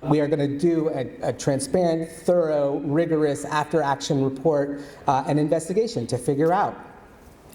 We are going to do a transparent, thorough, rigorous after-action report and investigation to figure out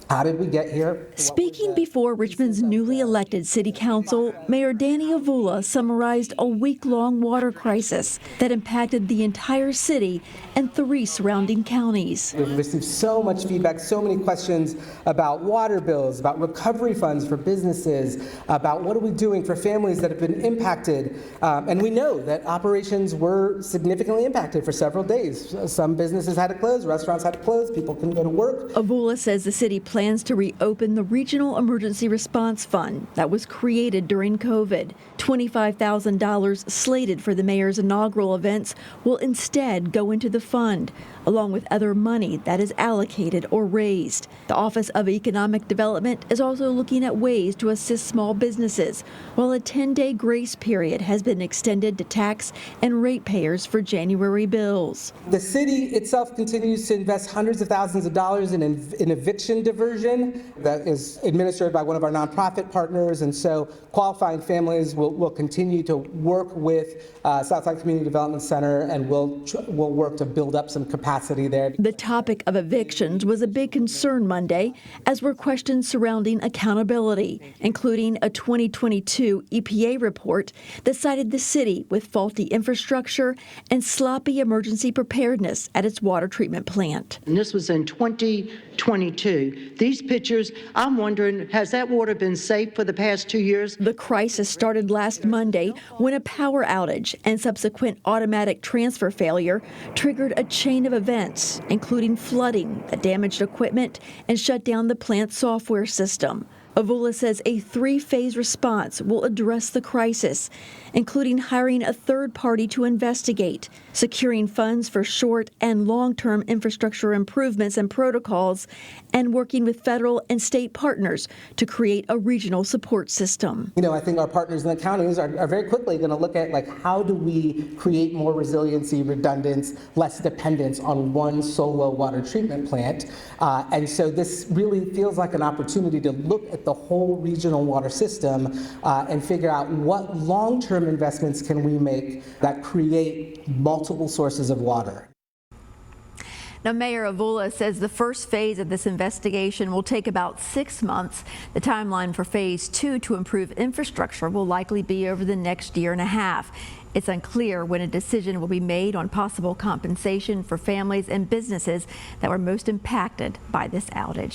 how did we get here? Speaking before Richmond's newly elected city council, Mayor Danny Avula summarized a week-long water crisis that impacted the entire city and 3 surrounding counties. We've received so much feedback, so many questions about water bills, about recovery funds for businesses, about what are we doing for families that have been impacted. And we know that operations were significantly impacted for several days. Some businesses had to close, restaurants had to close, people couldn't go to work. Avula says the city plans to reopen the Regional Emergency Response Fund that was created during COVID. $25,000 slated for the mayor's inaugural events will instead go into the fund, along with other money that is allocated or raised. The Office of Economic Development is also looking at ways to assist small businesses, while a 10-day grace period has been extended to tax and ratepayers for January bills. The city itself continues to invest hundreds of thousands of dollars in eviction diversion that is administered by one of our nonprofit partners, and so qualifying families will continue to work with Southside Community Development Center, and we'll work to build up some capacity there. The topic of evictions was a big concern Monday, as were questions surrounding accountability, including a 2022 EPA report that cited the city with faulty infrastructure and sloppy emergency preparedness at its water treatment plant. And this was in 2022. These pictures, I'm wondering, has that water been safe for the past 2 years? The crisis started last Monday when a power outage and subsequent automatic transfer failure triggered a chain of events, including flooding that damaged equipment and shut down the plant's software system. Avula says a 3-phase response will address the crisis, including hiring a third party to investigate, securing funds for short and long-term infrastructure improvements and protocols, and working with federal and state partners to create a regional support system. I think our partners in the counties are very quickly going to look at how do we create more resiliency, redundance, less dependence on one solo water treatment plant. And so this really feels like an opportunity to look at the whole regional water system and figure out what long-term investments can we make that create multiple sources of water. Now, Mayor Avula says the first phase of this investigation will take about 6 months. The timeline for phase 2 to improve infrastructure will likely be over the next year and a half. It's unclear when a decision will be made on possible compensation for families and businesses that were most impacted by this outage.